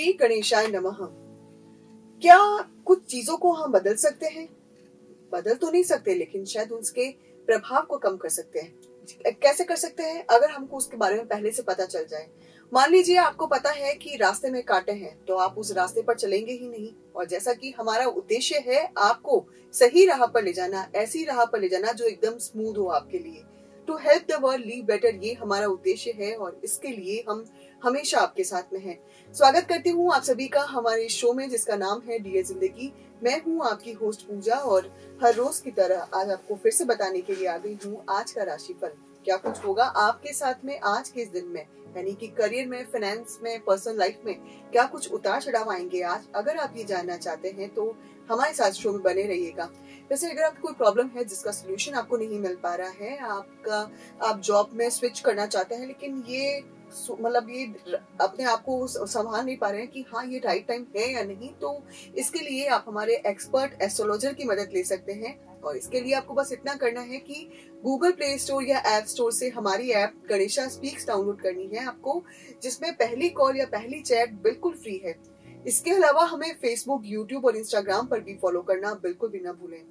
श्री गणेशाय नमः। क्या कुछ चीजों को हम बदल सकते हैं? बदल तो नहीं सकते, लेकिन शायद उसके प्रभाव को कम कर सकते हैं। कैसे कर सकते हैं? अगर हमको उसके बारे में पहले से पता चल जाए। मान लीजिए आपको पता है कि रास्ते में कांटे हैं, तो आप उस रास्ते पर चलेंगे ही नहीं। और जैसा कि हमारा उद्देश्य है आपको सही राह पर ले जाना, ऐसी राह पर ले जाना जो एकदम स्मूथ हो आपके लिए, to help the world live better, ये हमारा उद्देश्य है और इसके लिए हम हमेशा आपके साथ में हैं। स्वागत करती हूँ आप सभी का हमारे शो में, जिसका नाम है डियर जिंदगी। मैं हूँ आपकी होस्ट पूजा और हर रोज की तरह आज आपको फिर से बताने के लिए आ गई हूँ आज का राशिफल। क्या कुछ होगा आपके साथ में आज के इस दिन में, यानी कि करियर में, फाइनेंस में, पर्सनल लाइफ में क्या कुछ उतार चढ़ाव आएंगे आज। अगर आप ये जानना चाहते हैं तो हमारे साथ शो में बने रहिएगा। वैसे अगर आपको कोई प्रॉब्लम है जिसका सोल्यूशन आपको नहीं मिल पा रहा है, आप जॉब में स्विच करना चाहते हैं, लेकिन ये अपने आप को संभाल नहीं पा रहे हैं कि हाँ ये राइट टाइम है या नहीं, तो इसके लिए आप हमारे एक्सपर्ट एस्ट्रोलॉजर की मदद ले सकते हैं। और इसके लिए आपको बस इतना करना है कि गूगल प्ले स्टोर या ऐप स्टोर से हमारी ऐप गणेशा स्पीक्स डाउनलोड करनी है आपको, जिसमें पहली कॉल या पहली चैट बिल्कुल फ्री है। इसके अलावा हमें फेसबुक, यूट्यूब और इंस्टाग्राम पर भी फॉलो करना बिल्कुल भी ना भूलें।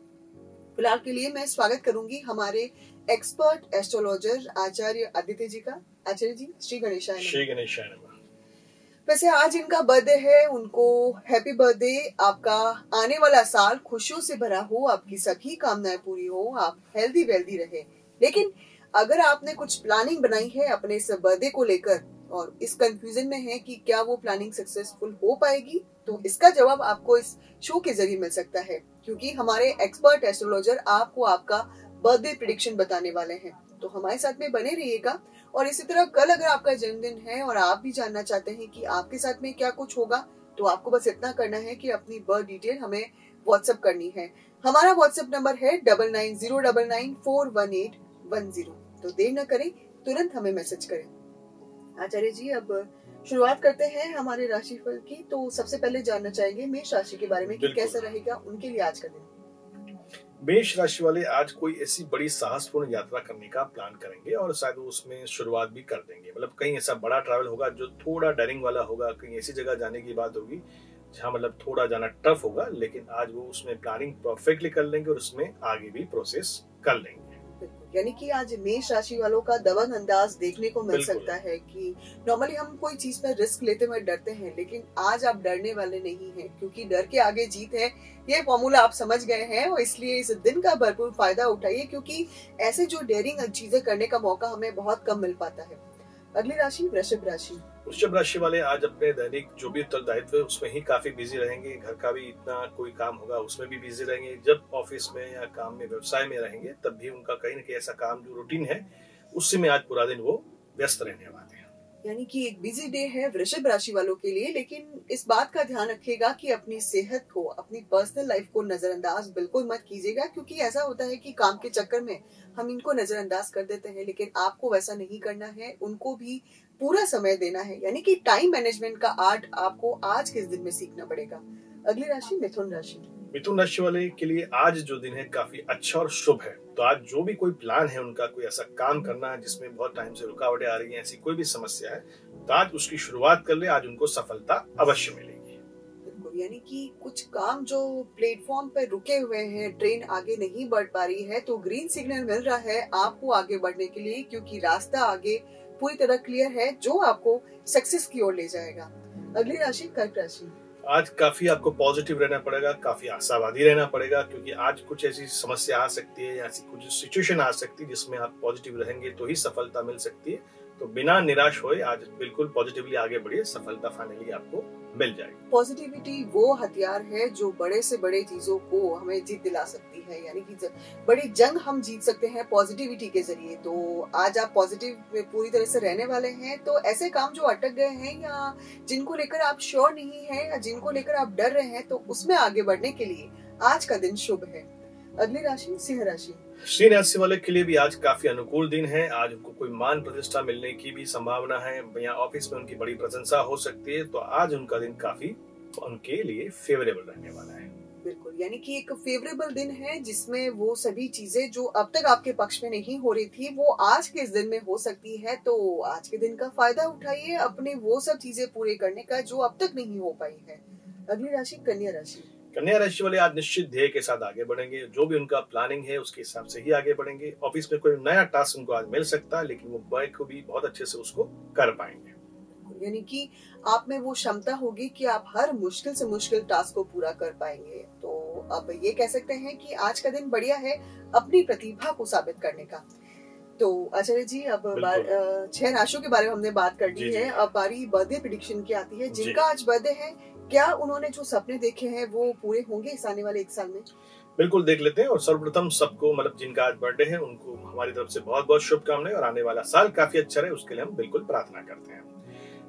फिलहाल के लिए मैं स्वागत करूंगी हमारे एक्सपर्ट एस्ट्रोलॉजर आचार्य आदित्य जी का। आचार्य जी, श्री गणेशाय नमः। श्री गणेशाय नमः। वैसे आज इनका बर्थडे है, उनको हैप्पी बर्थडे। आपका आने वाला साल खुशियों से भरा हो, आपकी सभी कामनाएं पूरी हो, आप हेल्दी वेल्दी रहे। लेकिन अगर आपने कुछ प्लानिंग बनाई है अपने इस बर्थडे को लेकर और इस कंफ्यूजन में है कि क्या वो प्लानिंग सक्सेसफुल हो पाएगी, तो इसका जवाब आपको इस शो के जरिए मिल सकता है, क्योंकि हमारे एक्सपर्ट एस्ट्रोलॉजर आपको आपका बर्थडे प्रेडिक्शन बताने वाले हैं। तो हमारे साथ में बने रहिएगा। और इसी तरह कल अगर आपका जन्मदिन है और आप भी जानना चाहते हैं कि आपके साथ में क्या कुछ होगा, तो आपको बस इतना करना है कि अपनी बर्थ डिटेल हमें व्हाट्सएप करनी है। हमारा व्हाट्सएप नंबर है 9909941810। तो देर न करें, तुरंत हमें मैसेज करें। आचार्य जी, अब शुरुआत करते हैं हमारे राशिफल की। तो सबसे पहले जानना चाहेंगे मेष राशि के बारे में कि कैसा रहेगा उनके लिए आज का दिन। मेष राशि वाले आज कोई ऐसी बड़ी साहसपूर्ण यात्रा करने का प्लान करेंगे और शायद वो उसमें शुरुआत भी कर देंगे। मतलब कहीं ऐसा बड़ा ट्रैवल होगा जो थोड़ा डरिंग वाला होगा, कहीं ऐसी जगह जाने की बात होगी जहाँ मतलब थोड़ा जाना टफ होगा, लेकिन आज वो उसमें प्लानिंग परफेक्टली कर लेंगे और उसमें आगे भी प्रोसेस कर लेंगे। यानी कि आज मेष राशि वालों का दबंग अंदाज देखने को मिल सकता है कि नॉर्मली हम कोई चीज में रिस्क लेते हुए डरते हैं, लेकिन आज आप डरने वाले नहीं हैं, क्योंकि डर के आगे जीत है, ये फॉर्मूला आप समझ गए हैं। और इसलिए इस दिन का भरपूर फायदा उठाइए, क्योंकि ऐसे जो डेयरिंग चीजें करने का मौका हमें बहुत कम मिल पाता है। अगली राशि वृषभ राशि। वृषभ राशि वाले आज अपने दैनिक जो भी उत्तरदायित्व है उसमें ही काफी बिजी रहेंगे। घर का भी इतना कोई काम होगा उसमें भी बिजी रहेंगे। जब ऑफिस में या काम में, व्यवसाय में रहेंगे तब भी उनका कहीं न कहीं ऐसा काम जो रूटीन है उससे में आज पूरा दिन वो व्यस्त रहने वाले हैं। यानी कि एक बिजी डे है वृषभ राशि वालों के लिए, लेकिन इस बात का ध्यान रखिएगा कि अपनी सेहत को, अपनी पर्सनल लाइफ को नजरअंदाज बिल्कुल मत कीजिएगा, क्योंकि ऐसा होता है कि काम के चक्कर में हम इनको नजरअंदाज कर देते हैं, लेकिन आपको वैसा नहीं करना है। उनको भी पूरा समय देना है, यानी कि टाइम मैनेजमेंट का आर्ट आपको आज के इस दिन में सीखना पड़ेगा। अगली राशि मिथुन राशि। मिथुन राशि वाले के लिए आज जो दिन है काफी अच्छा और शुभ है। तो आज जो भी कोई प्लान है उनका, कोई ऐसा काम करना है जिसमें बहुत टाइम से रुकावटें आ रही हैं, ऐसी कोई भी समस्या है, तो आज उसकी शुरुआत कर ले, आज उनको सफलता अवश्य मिलेगी। यानी कि कुछ काम जो प्लेटफॉर्म पर रुके हुए हैं, ट्रेन आगे नहीं बढ़ पा रही है, तो ग्रीन सिग्नल मिल रहा है आपको आगे बढ़ने के लिए, क्योंकि रास्ता आगे पूरी तरह क्लियर है जो आपको सक्सेस की ओर ले जाएगा। अगली राशि कर्क राशि। आज काफी आपको पॉजिटिव रहना पड़ेगा, काफी आशावादी रहना पड़ेगा, क्योंकि आज कुछ ऐसी समस्या आ सकती है या ऐसी कुछ सिचुएशन आ सकती है जिसमें आप पॉजिटिव रहेंगे तो ही सफलता मिल सकती है। तो बिना निराश होए आज बिल्कुल पॉजिटिवली आगे बढ़िए, सफलता फाइनली आपको मिल जाएगी। पॉजिटिविटी वो हथियार है जो बड़े से बड़े चीजों को हमें जीत दिला सकती है, यानी कि बड़ी जंग हम जीत सकते हैं पॉजिटिविटी के जरिए। तो आज आप पॉजिटिव पूरी तरह से रहने वाले हैं। तो ऐसे काम जो अटक गए हैं या जिनको लेकर आप श्योर नहीं है या जिनको लेकर आप डर रहे हैं, तो उसमें आगे बढ़ने के लिए आज का दिन शुभ है। अगली राशि सिंह राशि। सिंह राशि वाले के लिए भी आज काफी अनुकूल दिन है। आज उनको कोई मान प्रतिष्ठा मिलने की भी संभावना है, या ऑफिस में उनकी बड़ी प्रशंसा हो सकती है। तो आज उनका दिन काफी उनके लिए फेवरेबल रहने वाला है। बिल्कुल, यानी कि एक फेवरेबल दिन है जिसमें वो सभी चीजें जो अब तक आपके पक्ष में नहीं हो रही थी वो आज के इस दिन में हो सकती है। तो आज के दिन का फायदा उठाइए अपने वो सब चीजें पूरे करने का जो अब तक नहीं हो पाई है। अगली राशि कन्या राशि। कन्या राशि वाले आज निश्चित ध्येय के साथ आगे बढ़ेंगे। जो भी उनका प्लानिंग है उसके हिसाब से ही आगे बढ़ेंगे। ऑफिस में कोई नया टास्क उनको आज मिल सकता है, लेकिन वो बखूबी बहुत अच्छे से उसको कर पाएंगे। यानी कि आप में वो क्षमता होगी कि आप हर मुश्किल से मुश्किल टास्क को पूरा कर पाएंगे। तो अब ये कह सकते हैं कि आज का दिन बढ़िया है अपनी प्रतिभा को साबित करने का। तो आचार्य जी, अब 6 राशियों के बारे में हमने बात कर दी है। अब बारी बर्थडे प्रेडिक्शन की आती है। जिनका आज बर्थडे है, क्या उन्होंने जो सपने देखे हैं वो पूरे होंगे इस आने वाले 1 साल में? बिल्कुल देख लेते हैं। और सर्वप्रथम सबको, मतलब जिनका आज बर्थडे है, उनको हमारी तरफ से बहुत बहुत शुभकामनाएं और आने वाला साल काफी अच्छा रहे उसके लिए हम बिल्कुल प्रार्थना करते हैं।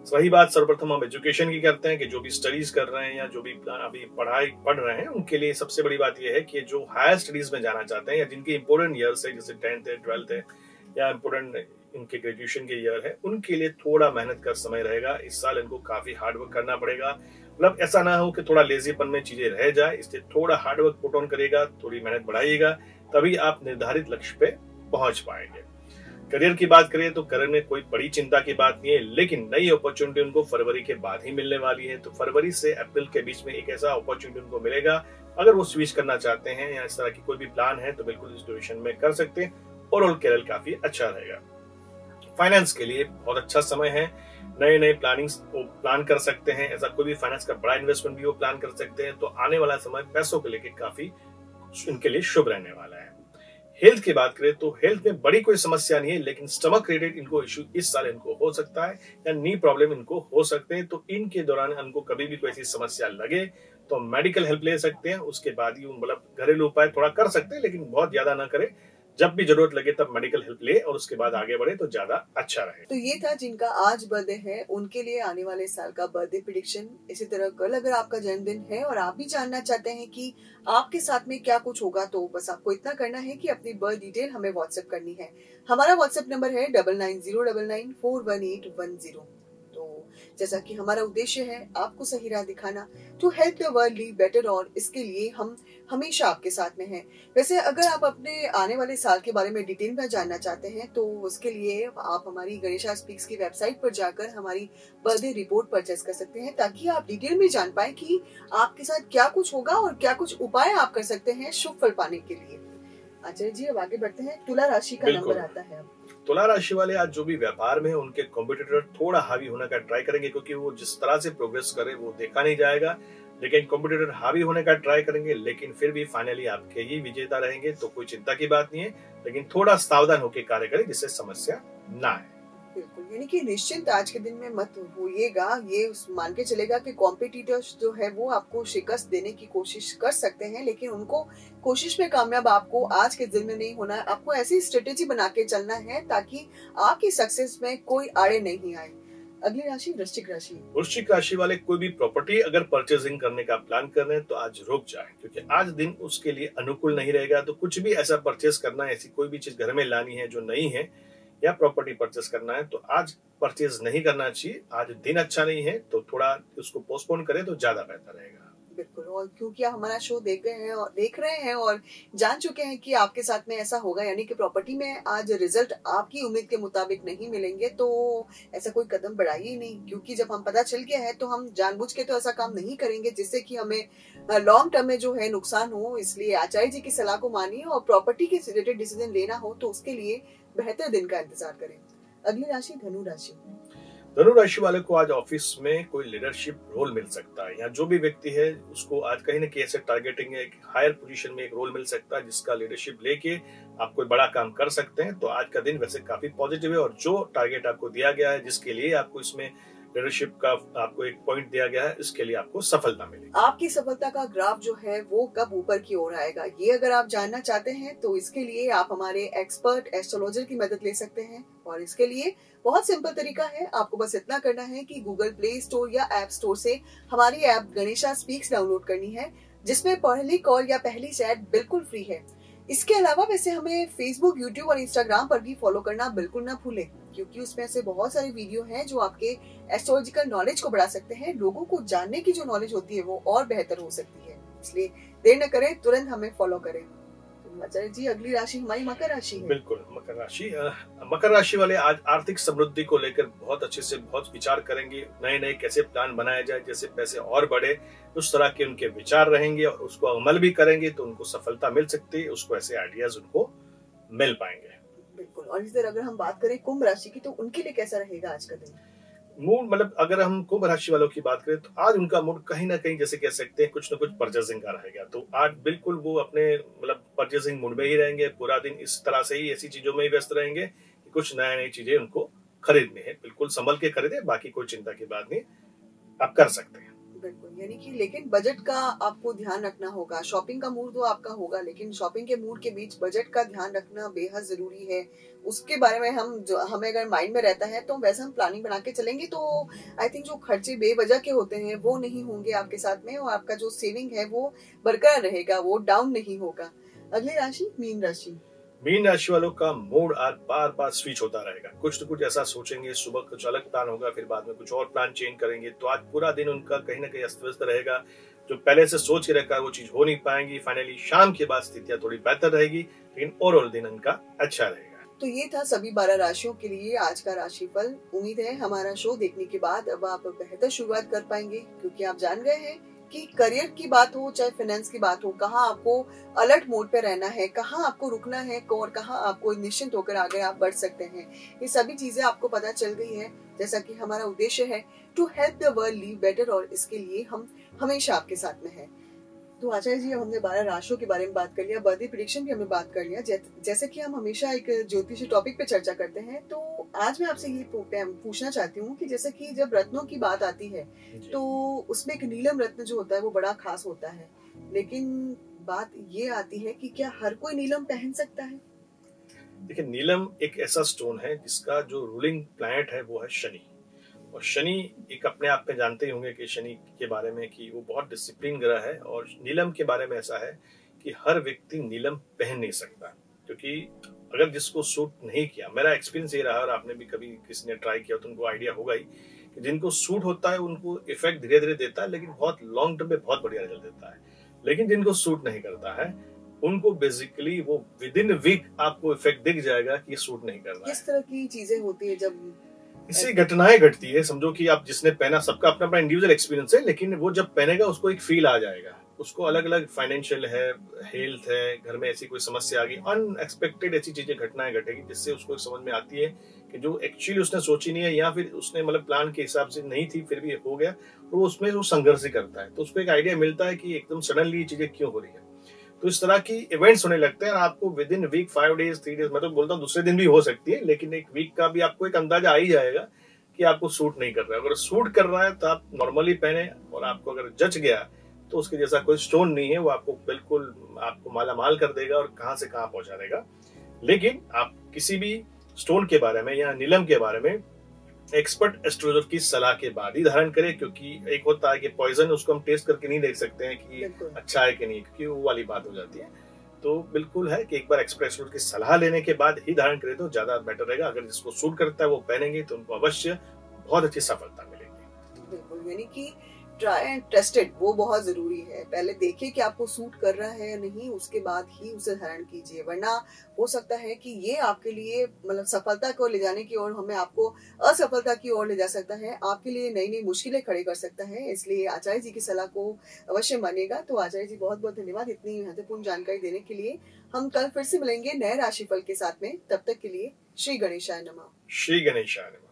सही बात सर्वप्रथम हम एजुकेशन की करते हैं कि जो भी स्टडीज कर रहे हैं या जो भी अभी पढ़ाई पढ़ रहे हैं उनके लिए सबसे बड़ी बात यह है कि जो हायर स्टडीज में जाना चाहते हैं या जिनके इंपोर्टेंट ईयर्स है, जैसे 10th है, 12th है या इंपोर्टेंट इनके ग्रेजुएशन के ईयर है, उनके लिए थोड़ा मेहनत का समय रहेगा। इस साल इनको काफी हार्डवर्क करना पड़ेगा। मतलब ऐसा ना हो कि थोड़ा लेजीपन में चीजें रह जाए, इसलिए थोड़ा हार्डवर्क पुट ऑन करेगा, थोड़ी मेहनत बढ़ाइएगा, तभी आप निर्धारित लक्ष्य पे पहुंच पाएंगे। करियर की बात करें तो करियर में कोई बड़ी चिंता की बात नहीं है, लेकिन नई अपॉर्चुनिटी उनको फरवरी के बाद ही मिलने वाली है। तो फरवरी से अप्रैल के बीच में एक ऐसा अपॉर्चुनिटी उनको मिलेगा। अगर वो स्विच करना चाहते हैं या इस तरह की कोई भी प्लान है तो बिल्कुल इस ड्यूरेशन में कर सकते हैं। ओवरऑल करियर काफी अच्छा रहेगा। फाइनेंस के लिए बहुत अच्छा समय है। नए नए प्लानिंग्स वो प्लान कर सकते हैं। ऐसा कोई भी फाइनेंस का बड़ा इन्वेस्टमेंट भी वो प्लान कर सकते हैं। तो आने वाला समय पैसों को लेकर काफी इनके लिए शुभ रहने वाला है। हेल्थ की बात करें तो हेल्थ में बड़ी कोई समस्या नहीं है, लेकिन स्टमक रिलेटेड इनको इश्यू इस साल इनको हो सकता है या नी प्रॉब्लम इनको हो सकते हैं। तो इनके दौरान इनको कभी भी कोई ऐसी समस्या लगे तो मेडिकल हेल्प ले सकते हैं। उसके बाद ही मतलब घरेलू उपाय थोड़ा कर सकते हैं, लेकिन बहुत ज्यादा ना करें। जब भी जरूरत लगे तब मेडिकल हेल्प ले और उसके बाद आगे बढ़े तो ज्यादा अच्छा रहे। तो ये था जिनका आज बर्थडे है उनके लिए आने वाले साल का बर्थडे प्रेडिक्शन। इसी तरह कल अगर आपका जन्मदिन है और आप भी जानना चाहते हैं कि आपके साथ में क्या कुछ होगा, तो बस आपको इतना करना है कि अपनी बर्थ डिटेल हमें व्हाट्सएप करनी है। हमारा व्हाट्सएप नंबर है 9909994110। जैसा कि हमारा उद्देश्य है आपको सही राह दिखाना, to help the world live better, और इसके लिए हम हमेशा आपके साथ में हैं। वैसे अगर आप अपने आने वाले साल के बारे में डिटेल में जानना चाहते हैं तो उसके लिए आप हमारी गणेशा स्पीक्स की वेबसाइट पर जाकर हमारी बर्थडे रिपोर्ट परचेस कर सकते हैं, ताकि आप डिटेल में जान पाए कि आपके साथ क्या कुछ होगा और क्या कुछ उपाय आप कर सकते हैं शुभ फल पाने के लिए। आचार्य जी, अब आगे बढ़ते हैं। तुला राशि का नंबर आता है। तुला राशि वाले आज जो भी व्यापार में है उनके कॉम्पिटिटर थोड़ा हावी होने का ट्राई करेंगे, क्योंकि वो जिस तरह से प्रोग्रेस करे वो देखा नहीं जाएगा। लेकिन कॉम्पिटिटर हावी होने का ट्राई करेंगे, लेकिन फिर भी फाइनली आपके ही विजेता रहेंगे। तो कोई चिंता की बात नहीं है, लेकिन थोड़ा सावधान होकर कार्य करें जिससे समस्या ना आए। बिल्कुल, यानी कि निश्चिंत आज के दिन में मत होइएगा। ये मान के चलेगा कि कॉम्पिटिटर्स जो है वो आपको शिकस्त देने की कोशिश कर सकते हैं, लेकिन उनको कोशिश में कामयाब आपको आज के दिन में नहीं होना है। आपको ऐसी स्ट्रेटेजी बना के चलना है ताकि आपकी सक्सेस में कोई आड़े नहीं आए। अगली राशि वृश्चिक राशि। वृश्चिक राशि वाले कोई भी प्रॉपर्टी अगर परचेजिंग करने का प्लान कर रहे हैं तो आज रुक जाए, क्योंकि आज दिन उसके लिए अनुकूल नहीं रहेगा। तो कुछ भी ऐसा परचेज करना है, ऐसी कोई भी चीज घर में लानी है जो नहीं है या प्रॉपर्टी परचेस करना है, तो आज परचेज नहीं करना चाहिए। आज दिन अच्छा नहीं है, तो थोड़ा उसको पोस्टपोन करें तो ज्यादा बेहतर रहेगा। बिल्कुल, और क्योंकि आप हमारा शो देख रहे हैं और जान चुके हैं कि आपके साथ में ऐसा होगा, यानी कि प्रॉपर्टी में आज रिजल्ट आपकी उम्मीद के मुताबिक नहीं मिलेंगे, तो ऐसा कोई कदम बढ़ाइए ही नहीं। क्योंकि जब हम पता चल गया है तो हम जानबूझ के तो ऐसा काम नहीं करेंगे जिससे कि हमें लॉन्ग टर्म में जो है नुकसान हो। इसलिए आचार्य जी की सलाह को मानिए, और प्रॉपर्टी के रिलेटेड डिसीजन लेना हो तो उसके लिए बेहतर दिन का इंतजार करें। अगली राशि धनु राशि। धनु राशि वाले को आज ऑफिस में कोई लीडरशिप रोल मिल सकता है, या जो भी व्यक्ति है उसको आज कहीं ना कहीं ऐसे टारगेटिंग है, हायर पोजीशन में एक रोल मिल सकता है जिसका लीडरशिप लेके आप कोई बड़ा काम कर सकते हैं। तो आज का दिन वैसे काफी पॉजिटिव है, और जो टारगेट आपको दिया गया है, जिसके लिए आपको इसमें लीडरशिप का आपको एक पॉइंट दिया गया है, इसके लिए आपको सफलता मिलेगी। आपकी सफलता का ग्राफ जो है वो कब ऊपर की ओर आएगा, ये अगर आप जानना चाहते हैं तो इसके लिए आप हमारे एक्सपर्ट एस्ट्रोलॉजर की मदद ले सकते हैं। और इसके लिए बहुत सिंपल तरीका है, आपको बस इतना करना है कि गूगल प्ले स्टोर या ऐप स्टोर से हमारी ऐप गणेशा स्पीक्स डाउनलोड करनी है, जिसमें पहली कॉल या पहली चैट बिल्कुल फ्री है। इसके अलावा वैसे हमें फेसबुक, यूट्यूब और इंस्टाग्राम पर भी फॉलो करना बिल्कुल ना भूलें, क्योंकि उसमें से बहुत सारे वीडियो हैं जो आपके एस्ट्रोलॉजिकल नॉलेज को बढ़ा सकते हैं। लोगों को जानने की जो नॉलेज होती है वो और बेहतर हो सकती है। इसलिए देर न करें, तुरंत हमें फॉलो करें। तो आचार्य जी, अगली राशि हमारी मकर राशि है। बिल्कुल, मकर राशि। मकर राशि वाले आज आर्थिक समृद्धि को लेकर बहुत अच्छे से बहुत विचार करेंगे। नए नए कैसे प्लान बनाया जाए, जैसे पैसे और बढ़े, उस तरह के उनके विचार रहेंगे और उसको अमल भी करेंगे तो उनको सफलता मिल सकती है। उसको ऐसे आइडियाज उनको मिल पाएंगे। बिल्कुल। और इस तरह अगर हम बात करें कुंभ राशि की, तो उनके लिए कैसा रहेगा आज का दिन? मूड मतलब अगर हम कुंभ राशि वालों की बात करें तो आज उनका मूड कहीं ना कहीं जैसे कह सकते हैं कुछ ना कुछ परचेसिंग का रहेगा। तो आज बिल्कुल वो अपने मतलब परचेसिंग मूड में ही रहेंगे। पूरा दिन इस तरह से ही ऐसी चीजों में ही व्यस्त रहेंगे कि कुछ नई नई चीजें उनको खरीदनी है। बिल्कुल संभल के खरीदे, बाकी कोई चिंता की बात नहीं, आप कर सकते हैं। बिल्कुल, यानी कि लेकिन बजट का आपको ध्यान रखना होगा। शॉपिंग का मूड तो आपका होगा, लेकिन शॉपिंग के मूड के बीच बजट का ध्यान रखना बेहद जरूरी है। उसके बारे में हमें अगर माइंड में रहता है तो वैसे हम प्लानिंग बना के चलेंगे तो आई थिंक जो खर्चे बेवजह के होते हैं वो नहीं होंगे आपके साथ में, और आपका जो सेविंग है वो बरकरार रहेगा, वो डाउन नहीं होगा। अगली राशि मीन राशि। मीन राशि वालों का मूड आज बार बार स्विच होता रहेगा। कुछ न कुछ ऐसा सोचेंगे, सुबह कुछ अलग प्लान होगा, फिर बाद में कुछ और प्लान चेंज करेंगे। तो आज पूरा दिन उनका कहीं ना कहीं अस्त व्यस्त रहेगा। जो पहले से सोच के रखा है वो चीज हो नहीं पाएंगी। फाइनली शाम के बाद स्थितियां थोड़ी बेहतर रहेगी, लेकिन ओवरऑल दिन उनका अच्छा रहेगा। तो ये था सभी 12 राशियों के लिए आज का राशिफल। उम्मीद है हमारा शो देखने के बाद अब आप बेहतर शुरुआत कर पाएंगे, क्योंकि आप जान गए हैं कि करियर की बात हो चाहे फाइनेंस की बात हो, कहाँ आपको अलर्ट मोड पे रहना है, कहाँ आपको रुकना है और कहाँ आपको निश्चिंत होकर आगे आप बढ़ सकते हैं। ये सभी चीजें आपको पता चल गई है। जैसा कि हमारा उद्देश्य है to help the world live better, और इसके लिए हम हमेशा आपके साथ में हैं। तो आचार्य जी, हमने 12 राशियों के बारे में बात कर लिया, बर्थडे प्रेडिक्शन भी हमने बात कर लिया। जैसे कि हम हमेशा एक ज्योतिषी टॉपिक पे चर्चा करते हैं, तो आज मैं आपसे ये पूछना चाहती हूँ कि जैसे कि जब रत्नों की बात आती है तो उसमें एक नीलम रत्न जो होता है वो बड़ा खास होता है, लेकिन बात ये आती है कि क्या हर कोई नीलम पहन सकता है? देखिए, नीलम एक ऐसा स्टोन है जिसका जो रूलिंग प्लैनेट है वो है शनि। और शनि एक अपने आप में जानते ही होंगे कि शनि के बारे में कि वो बहुत डिसिप्लिन ग्रह है। और नीलम के बारे में ऐसा है कि हर व्यक्ति नीलम पहन नहीं सकता, क्योंकि अगर जिसको सूट नहीं किया, मेरा एक्सपीरियंस ये रहा और आपने भी कभी किसी ने ट्राई किया तो उनको आइडिया होगा ही कि जिनको सूट होता है उनको इफेक्ट धीरे धीरे देता है, लेकिन बहुत लॉन्ग टर्म में बहुत बढ़िया रिजल्ट देता है। लेकिन जिनको सूट नहीं करता है उनको बेसिकली वो विद इन वीक आपको इफेक्ट दिख जाएगा कि ये सूट नहीं करना है। किस तरह की चीजें होती है जब इससे घटनाएं घटती है? समझो कि आप जिसने पहना, सबका अपना अपना इंडिविजुअल एक्सपीरियंस है, लेकिन वो जब पहनेगा उसको एक फील आ जाएगा। उसको अलग अलग फाइनेंशियल है, हेल्थ है, घर में ऐसी कोई समस्या आ गई, अनएक्सपेक्टेड ऐसी चीजें घटनाएं घटेगी जिससे उसको समझ में आती है कि जो एक्चुअली उसने सोची नहीं है या फिर उसने मतलब प्लान के हिसाब से नहीं थी फिर भी हो गया, तो वो उसमें वो संघर्ष ही करता है। तो उसको एक आइडिया मिलता है कि एकदम सडनली ये चीजें क्यों हो रही है। तो इस तरह की इवेंट्स होने लगते हैं। आपको within week 5 days 3 days, मैं तो बोलता हूँ दूसरे दिन भी हो सकती है, लेकिन एक वीक का भी आपको एक अंदाजा आ ही जाएगा कि आपको सूट नहीं कर रहा है। अगर सूट कर रहा है तो आप नॉर्मली पहने, और आपको अगर जच गया तो उसके जैसा कोई स्टोन नहीं है, वो आपको बिल्कुल आपको माला माल कर देगा और कहां से कहां पहुंचा देगा। लेकिन आप किसी भी स्टोन के बारे में या नीलम के बारे में एक्सपर्ट एस्ट्रोलॉजर की सलाह के बाद ही धारण करें, क्योंकि एक होता है कि पॉइजन उसको हम टेस्ट करके नहीं देख सकते हैं कि अच्छा है कि नहीं, क्योंकि वो वाली बात हो जाती है। तो बिल्कुल है कि एक बार एक्सपर्ट एस्ट्रोलॉजर की सलाह लेने के बाद ही धारण करें तो ज्यादा बेटर रहेगा। अगर जिसको सूट करता है वो पहनेंगे तो उनको अवश्य बहुत अच्छी सफलता मिलेगी। बिल्कुल, यानी कि ट्राई एंड टेस्टेड वो बहुत जरूरी है। पहले देखिए कि आपको सूट कर रहा है या नहीं, उसके बाद ही उसे धारण कीजिए, वरना हो सकता है कि ये आपके लिए मतलब सफलता को ले जाने की ओर हमें आपको असफलता की ओर ले जा सकता है, आपके लिए नई नई मुश्किलें खड़ी कर सकता है। इसलिए आचार्य जी की सलाह को अवश्य मानिएगा। तो आचार्य जी बहुत बहुत धन्यवाद इतनी महत्वपूर्ण जानकारी देने के लिए। हम कल फिर से मिलेंगे नए राशिफल के साथ में, तब तक के लिए श्री गणेशाय नमः। श्री गणेशाय नमः।